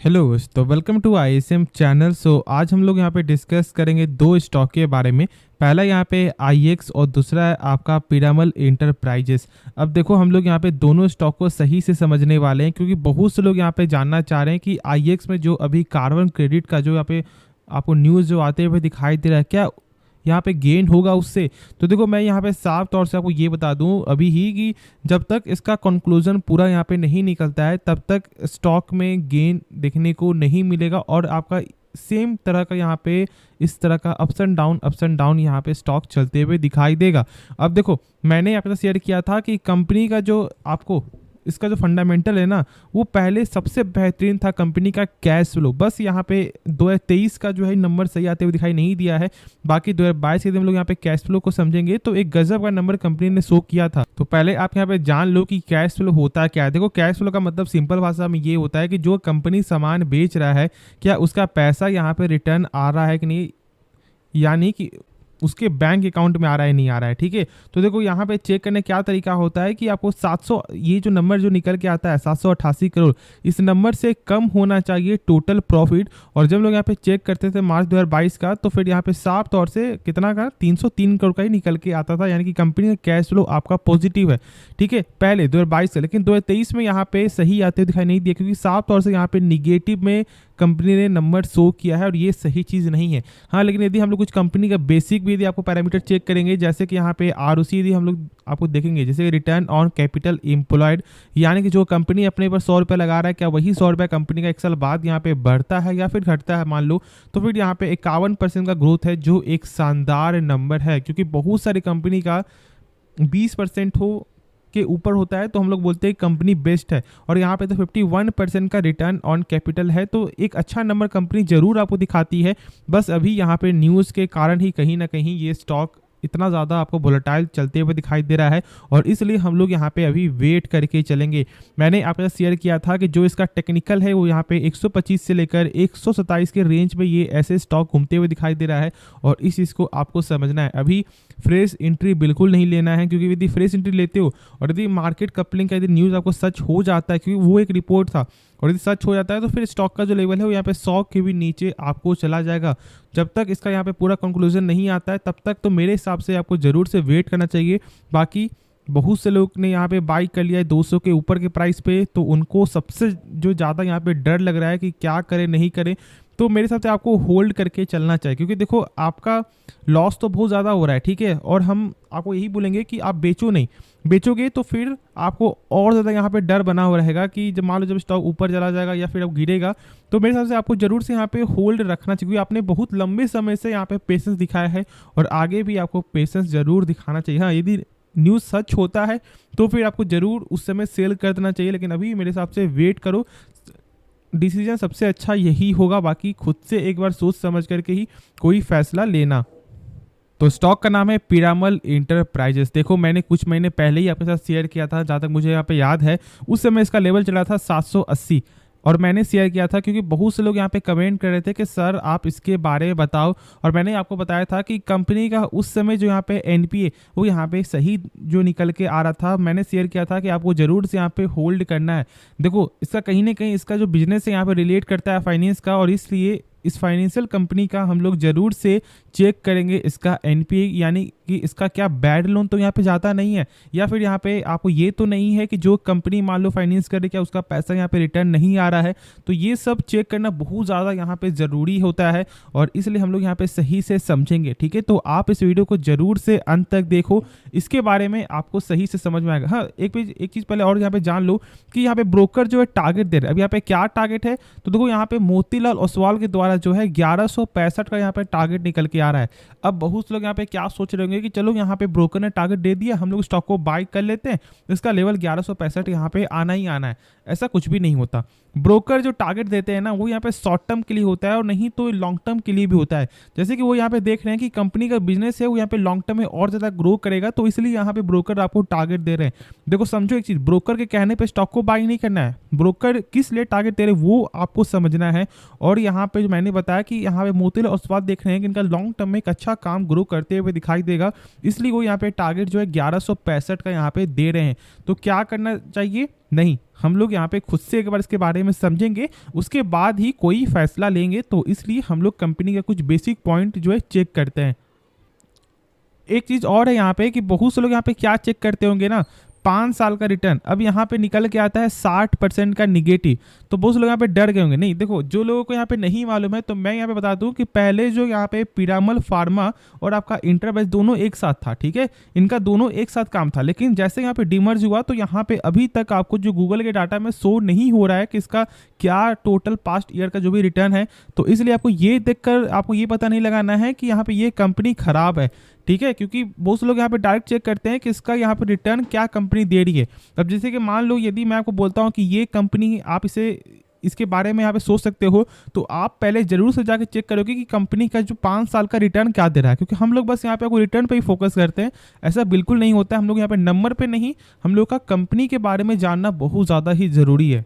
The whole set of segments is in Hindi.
हेलो तो वेलकम टू आईएसएम चैनल। आज हम लोग यहाँ पे डिस्कस करेंगे दो स्टॉक के बारे में। पहला यहाँ पे आईएक्स और दूसरा है आपका पीरामल इंटरप्राइजेस। अब देखो हम लोग यहाँ पे दोनों स्टॉक को सही से समझने वाले हैं, क्योंकि बहुत से लोग यहाँ पे जानना चाह रहे हैं कि आईएक्स में जो अभी कार्बन क्रेडिट का जो यहाँ पे आपको न्यूज़ जो आते हुए दिखाई दे रहा है, क्या यहाँ पे गेन होगा उससे। तो देखो मैं यहाँ पे साफ तौर से आपको ये बता दूं अभी ही कि जब तक इसका कंक्लूजन पूरा यहाँ पे नहीं निकलता है तब तक स्टॉक में गेन देखने को नहीं मिलेगा और आपका सेम तरह का यहाँ पे इस तरह का अप्स एंड डाउन यहाँ पे स्टॉक चलते हुए दिखाई देगा। अब देखो मैंने आपके साथ शेयर किया था कि कंपनी का जो आपको इसका जो फंडामेंटल है ना, वो पहले सबसे बेहतरीन था कंपनी का कैश फ्लो। बस यहाँ पे 2023 का जो है नंबर सही आते हुए दिखाई नहीं दिया है। बाकी 2022 के दिन हम लोग यहाँ पे कैश फ्लो को समझेंगे तो एक गजब का नंबर कंपनी ने शो किया था। तो पहले आप यहाँ पे जान लो कि कैश फ्लो होता क्या है। देखो कैश फ्लो का मतलब सिंपल भाषा में ये होता है कि जो कंपनी सामान बेच रहा है क्या उसका पैसा यहाँ पे रिटर्न आ रहा है कि नहीं, यानी कि उसके बैंक अकाउंट में आ रहा है नहीं आ रहा है। ठीक है, तो देखो यहाँ पे चेक करने क्या तरीका होता है कि आपको 700 ये जो नंबर जो निकल के आता है 788 करोड़, इस नंबर से कम होना चाहिए टोटल प्रॉफिट। और जब लोग यहाँ पे चेक करते थे मार्च 2022 का, तो फिर यहाँ पे साफ तौर से कितना का 303 करोड़ का ही निकल के आता था, यानी कि कंपनी का कैश फ्लो आपका पॉजिटिव है। ठीक है, पहले 2022 से, लेकिन 2023 में यहाँ पे सही आते हुए दिखाई नहीं दिया, क्योंकि साफ तौर से यहाँ पे निगेटिव में कंपनी ने नंबर शो किया है और ये सही चीज़ नहीं है। हाँ, लेकिन यदि हम लोग कुछ कंपनी का बेसिक भी यदि आपको पैरामीटर चेक करेंगे, जैसे कि यहाँ पे आरओसी यदि हम लोग आपको देखेंगे, जैसे रिटर्न ऑन कैपिटल एम्प्लॉयड, यानी कि जो कंपनी अपने पर 100 रुपये लगा रहा है क्या वही 100 रुपये कंपनी का 1 साल बाद यहाँ पे बढ़ता है या फिर घटता है मान लो, तो फिर यहाँ पे 51% का ग्रोथ है, जो एक शानदार नंबर है। क्योंकि बहुत सारी कंपनी का 20% हो के ऊपर होता है तो हम लोग बोलते हैं कंपनी बेस्ट है, और यहाँ पे तो 51% का रिटर्न ऑन कैपिटल है, तो एक अच्छा नंबर कंपनी जरूर आपको दिखाती है। बस अभी यहाँ पे न्यूज़ के कारण ही कहीं ना कहीं ये स्टॉक इतना ज़्यादा आपको वोलेटाइल चलते हुए दिखाई दे रहा है, और इसलिए हम लोग यहाँ पे अभी वेट करके चलेंगे। मैंने आपके साथ शेयर किया था कि जो इसका टेक्निकल है वो यहाँ पे 125 से लेकर 127 के रेंज में ये ऐसे स्टॉक घूमते हुए दिखाई दे रहा है, और इस चीज़ को आपको समझना है। अभी फ्रेश एंट्री बिल्कुल नहीं लेना है, क्योंकि यदि फ्रेश एंट्री लेते हो और यदि मार्केट कपलिंग का यदि न्यूज़ आपको सच हो जाता है, क्योंकि वो एक रिपोर्ट था, और यदि सच हो जाता है तो फिर स्टॉक का जो लेवल है वो यहाँ पे 100 के भी नीचे आपको चला जाएगा। जब तक इसका यहाँ पे पूरा कंक्लूजन नहीं आता है तब तक तो मेरे हिसाब से आपको ज़रूर से वेट करना चाहिए। बाकी बहुत से लोग ने यहाँ पे बाई कर लिया है 200 के ऊपर के प्राइस पे, तो उनको सबसे जो ज़्यादा यहाँ पे डर लग रहा है कि क्या करें नहीं करें, तो मेरे हिसाब से आपको होल्ड करके चलना चाहिए। क्योंकि देखो आपका लॉस तो बहुत ज़्यादा हो रहा है, ठीक है, और हम आपको यही बोलेंगे कि आप बेचो नहीं, बेचोगे तो फिर आपको और ज़्यादा यहाँ पे डर बना हुआ रहेगा कि जब मान लो जब स्टॉक ऊपर चला जाएगा या फिर अब गिरेगा। तो मेरे हिसाब से आपको जरूर से यहाँ पे होल्ड रखना चाहिए, क्योंकि आपने बहुत लंबे समय से यहाँ पे पेशेंस दिखाया है और आगे भी आपको पेशेंस जरूर दिखाना चाहिए। हाँ, यदि न्यूज़ सच होता है तो फिर आपको ज़रूर उस समय सेल कर देना चाहिए, लेकिन अभी मेरे हिसाब से वेट करो, डिसीजन सबसे अच्छा यही होगा। बाकी खुद से एक बार सोच समझ करके ही कोई फैसला लेना। तो स्टॉक का नाम है पीरामल इंटरप्राइजेस। देखो मैंने कुछ महीने पहले ही आपके साथ शेयर किया था, जहाँ तक मुझे यहाँ पे याद है उस समय इसका लेवल चला था 780, और मैंने शेयर किया था क्योंकि बहुत से लोग यहाँ पे कमेंट कर रहे थे कि सर आप इसके बारे में बताओ, और मैंने आपको बताया था कि कंपनी का उस समय जो यहाँ पे एनपीए वो यहाँ पे सही जो निकल के आ रहा था। मैंने शेयर किया था कि आपको ज़रूर से यहाँ पे होल्ड करना है। देखो इसका कहीं ना कहीं इसका जो बिजनेस है यहाँ पे रिलेट करता है फाइनेंस का, और इसलिए इस फाइनेंशियल कंपनी का हम लोग ज़रूर से चेक करेंगे इसका एनपीए, यानी कि इसका क्या बैड लोन तो यहाँ पे जाता नहीं है, या फिर यहाँ पे आपको ये तो नहीं है कि जो कंपनी मान लो फाइनेंस कर रही है क्या उसका पैसा यहाँ पे रिटर्न नहीं आ रहा है। तो ये सब चेक करना बहुत ज़्यादा यहाँ पे ज़रूरी होता है, और इसलिए हम लोग यहाँ पे सही से समझेंगे। ठीक है, तो आप इस वीडियो को ज़रूर से अंत तक देखो, इसके बारे में आपको सही से समझ में आएगा। हाँ, एक चीज़ पहले और यहाँ पे जान लो कि यहाँ पे ब्रोकर जो है टारगेट दे रहे हैं। अब यहाँ पे क्या टारगेट है, तो देखो यहाँ पे मोतीलाल ओसवाल के द्वारा जो है 1165 का यहाँ पे टारगेट निकल के आ रहा है। अब बहुत लोग यहाँ पे क्या सोच रहे होंगे कि चलो यहाँ पे ब्रोकर ने टारगेट दे दिया, हम लोग स्टॉक को बाय कर लेते हैं, इसका लेवल 1165 यहाँ पे आना ही आना है। ऐसा कुछ भी नहीं होता। ब्रोकर जो टारगेट देते हैं ना वो यहाँ पे शॉर्ट टर्म के लिए होता है, और नहीं तो लॉन्ग टर्म के लिए भी होता है। जैसे कि वो यहाँ पे देख रहे हैं कि कंपनी का बिजनेस है वो यहाँ पे लॉन्ग टर्म में और ज़्यादा ग्रो करेगा, तो इसलिए यहाँ पे ब्रोकर आपको टारगेट दे रहे हैं। देखो समझो एक चीज़, ब्रोकर के कहने पे स्टॉक को बाय नहीं करना है, ब्रोकर किस लिए टारगेट दे रहे हैं वो आपको समझना है। और यहाँ पे जो मैंने मैंने बताया कि यहाँ पे मोतीलाल ओसवाल देख रहे हैं कि इनका लॉन्ग टर्म में एक अच्छा काम ग्रो करते हुए दिखाई देगा, इसलिए वो यहाँ पे टारगेट जो है 1165 का यहाँ पे दे रहे हैं। तो क्या करना चाहिए? नहीं, हम लोग यहाँ पे खुद से एक बार इसके बारे में समझेंगे, उसके बाद ही कोई फैसला लेंगे। तो इसलिए हम लोग कंपनी का कुछ बेसिक पॉइंट जो है चेक करते हैं। एक चीज़ और है यहाँ पे कि बहुत से लोग यहाँ पे क्या चेक करते होंगे ना, 5 साल का रिटर्न। अब यहाँ पे निकल के आता है 60% का निगेटिव, तो बहुत से लोग यहाँ पे डर गए होंगे। नहीं, देखो, जो लोगों को यहाँ पे नहीं मालूम है तो मैं यहाँ पे बता दूं कि पहले जो यहाँ पे पीरामल फार्मा और आपका इंटरबैच दोनों एक साथ था, ठीक है, इनका दोनों एक साथ काम था। लेकिन जैसे यहाँ पे डिमर्ज हुआ तो यहाँ पे अभी तक आपको जो गूगल के डाटा में शो नहीं हो रहा है कि इसका क्या टोटल पास्ट ईयर का जो भी रिटर्न है। तो इसलिए आपको ये देखकर आपको ये पता नहीं लगाना है कि यहाँ पे ये कंपनी खराब है, ठीक है, क्योंकि बहुत से लोग यहाँ पे डायरेक्ट चेक करते हैं कि इसका यहाँ पे रिटर्न क्या कंपनी दे रही है। अब जैसे कि मान लो यदि मैं आपको बोलता हूँ कि ये कंपनी, आप इसके बारे में यहाँ पे सोच सकते हो, तो आप पहले जरूर से जाके चेक करोगे कि कंपनी का जो 5 साल का रिटर्न क्या दे रहा है। क्योंकि हम लोग बस यहाँ पे आपको रिटर्न पे ही फोकस करते हैं, ऐसा बिल्कुल नहीं होता है। हम लोग यहाँ पे नंबर पे नहीं, हम लोग का कंपनी के बारे में जानना बहुत ज़्यादा ही ज़रूरी है।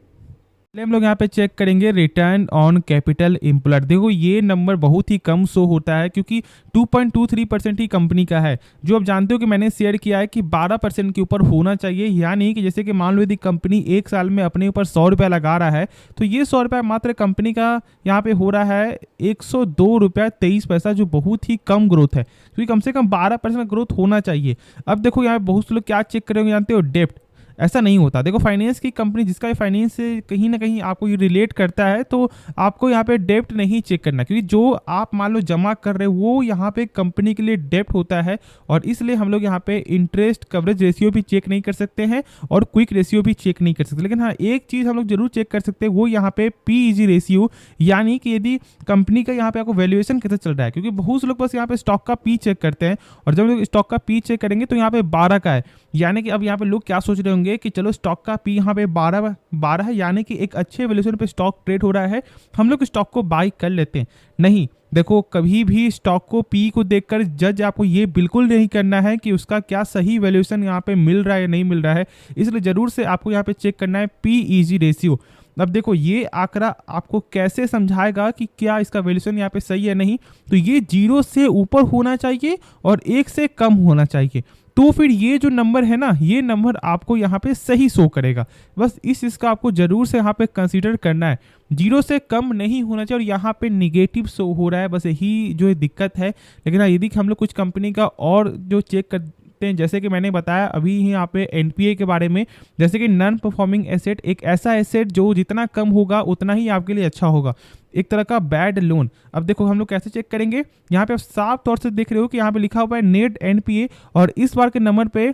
पहले हम लोग यहाँ पे चेक करेंगे रिटर्न ऑन कैपिटल एम्प्लॉयड। देखो, ये नंबर बहुत ही कम शो होता है क्योंकि 2.23% ही कंपनी का है, जो आप जानते हो कि मैंने शेयर किया है कि 12% के ऊपर होना चाहिए। यानी कि जैसे कि मान लो यदि कंपनी एक साल में अपने ऊपर 100 रुपया लगा रहा है तो ये 100 रुपया मात्र कंपनी का यहाँ पे हो रहा है 102 रुपया 23 पैसा, जो बहुत ही कम ग्रोथ है, क्योंकि कम से कम 12% ग्रोथ होना चाहिए। अब देखो, यहाँ पे बहुत से लोग क्या चेक करेंगे जानते हो? डेप्ट। ऐसा नहीं होता। देखो, फाइनेंस की कंपनी जिसका फाइनेंस से कहीं ना कहीं आपको ये रिलेट करता है, तो आपको यहाँ पे डेप्ट नहीं चेक करना, क्योंकि जो आप मान लो जमा कर रहे हो वो यहाँ पे कंपनी के लिए डेप्ट होता है। और इसलिए हम लोग यहाँ पे इंटरेस्ट कवरेज रेशियो भी चेक नहीं कर सकते हैं और क्विक रेशियो भी चेक नहीं कर सकते। लेकिन हाँ, एक चीज़ हम लोग जरूर चेक कर सकते हैं, वो यहाँ पे PEG रेशियो, यानी कि यदि कंपनी का यहाँ पे आपको वैल्यूएशन कैसे चल रहा है। क्योंकि बहुत से लोग बस यहाँ पे स्टॉक का पी चेक करते हैं, और जब लोग स्टॉक का पी चेक करेंगे तो यहाँ पे 12 का है। यानी कि अब यहाँ पे लोग क्या सोच रहे होंगे कि चलो स्टॉक का पी यहाँ पे 12 है, यानी कि एक अच्छे वैल्यूएशन पे स्टॉक ट्रेड हो रहा है, हम लोग स्टॉक को बाई कर लेते हैं। नहीं, देखो, कभी भी स्टॉक को पी को देखकर जज आपको ये बिल्कुल नहीं करना है कि उसका क्या सही वैल्यूएशन यहाँ पे मिल रहा है या नहीं मिल रहा है। इसलिए जरूर से आपको यहाँ पे चेक करना है PEG रेशियो। अब देखो, ये आंकड़ा आपको कैसे समझाएगा कि क्या इसका वैल्यूएशन यहाँ पे सही है नहीं, तो ये 0 से ऊपर होना चाहिए और 1 से कम होना चाहिए। तो फिर ये जो नंबर है ना, ये नंबर आपको यहाँ पे सही शो करेगा। बस इस चीज़ का आपको जरूर से यहाँ पे कंसीडर करना है। 0 से कम नहीं होना चाहिए और यहाँ पे निगेटिव शो हो रहा है, बस यही जो है दिक्कत है। लेकिन हाँ, यदि हम लोग कुछ कंपनी का और जो चेक करते हैं, जैसे कि मैंने बताया अभी ही यहाँ पे NPA के बारे में, जैसे कि नॉन परफॉर्मिंग एसेट, एक ऐसा एसेट जो जितना कम होगा उतना ही आपके लिए अच्छा होगा, एक तरह का बैड लोन। अब देखो, हम लोग कैसे चेक करेंगे? यहाँ पे आप साफ तौर से देख रहे हो कि यहाँ पे लिखा हुआ है नेट NPA, और इस बार के नंबर पे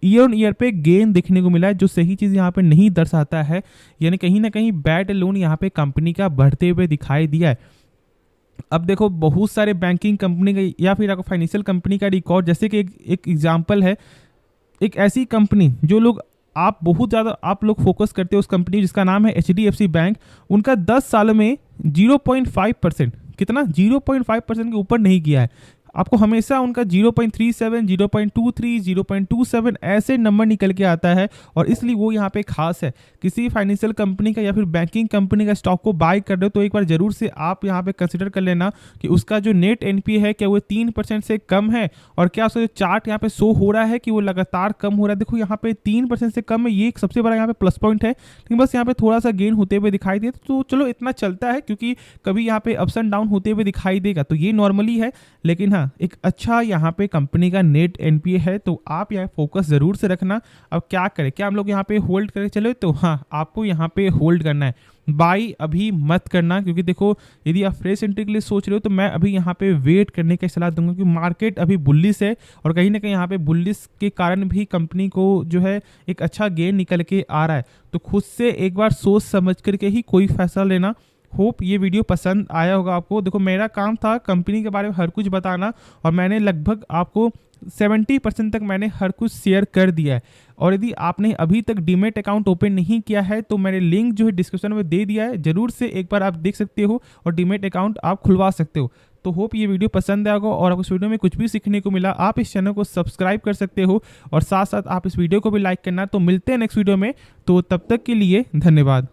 ईयर ऑन ईयर पे गेन देखने को मिला है, जो सही चीज़ यहाँ पे नहीं दर्शाता है। यानी कहीं ना कहीं बैड लोन यहाँ पे कंपनी का बढ़ते हुए दिखाई दिया है। अब देखो, बहुत सारे बैंकिंग कंपनी का या फिर आपको फाइनेंशियल कंपनी का रिकॉर्ड, जैसे कि एक एग्जांपल है, एक ऐसी कंपनी जो लोग आप बहुत ज़्यादा आप लोग फोकस करते हो उस कंपनी जिसका नाम है HDFC बैंक। उनका 10 सालों में 0.5%, कितना 0.5% के ऊपर नहीं गया है। आपको हमेशा उनका 0.37, 0.23, 0.27 ऐसे नंबर निकल के आता है, और इसलिए वो यहाँ पे खास है। किसी फाइनेंशियल कंपनी का या फिर बैंकिंग कंपनी का स्टॉक को बाय कर रहे हो तो एक बार जरूर से आप यहाँ पे कंसिडर कर लेना कि उसका जो नेट NPA है क्या वो 3% से कम है, और क्या उसका जो चार्ट यहाँ पे शो हो रहा है कि वो लगातार कम हो रहा है। देखो, यहाँ पे 3% से कम है, ये एक सबसे बड़ा यहाँ पे प्लस पॉइंट है। लेकिन बस यहाँ पे थोड़ा सा गेन होते हुए दिखाई दे तो चलो इतना चलता है, क्योंकि कभी यहाँ पे अप्स एंड डाउन होते हुए दिखाई देगा तो ये नॉर्मली है। लेकिन हाँ, एक अच्छा यहाँ पे कंपनी का नेट NPA है, तो आप यहाँ फोकस जरूर से रखना। अब क्या करें, क्या हम लोग यहाँ पे होल्ड करें? चलो, तो हाँ, आपको यहाँ पे होल्ड करना है, बाई अभी मत करना। क्योंकि देखो, यदि आप फ्रेश एंट्री के लिए सोच रहे हो तो मैं अभी यहाँ पे वेट करने की सलाह दूंगा, क्योंकि मार्केट अभी बुलिश है, और कहीं ना कहीं यहाँ पे बुलिश के कारण भी कंपनी को जो है एक अच्छा गेन निकल के आ रहा है। तो खुद से एक बार सोच समझ करके ही कोई फैसला लेना। होप ये वीडियो पसंद आया होगा आपको। देखो, मेरा काम था कंपनी के बारे में हर कुछ बताना, और मैंने लगभग आपको 70% तक मैंने हर कुछ शेयर कर दिया है। और यदि आपने अभी तक डीमेट अकाउंट ओपन नहीं किया है तो मैंने लिंक जो है डिस्क्रिप्शन में दे दिया है, जरूर से एक बार आप देख सकते हो और डीमेट अकाउंट आप खुलवा सकते हो। तो होप ये वीडियो पसंद आएगा, और आपको इस वीडियो में कुछ भी सीखने को मिला, आप इस चैनल को सब्सक्राइब कर सकते हो, और साथ साथ आप इस वीडियो को भी लाइक करना। तो मिलते हैं नेक्स्ट वीडियो में, तो तब तक के लिए धन्यवाद।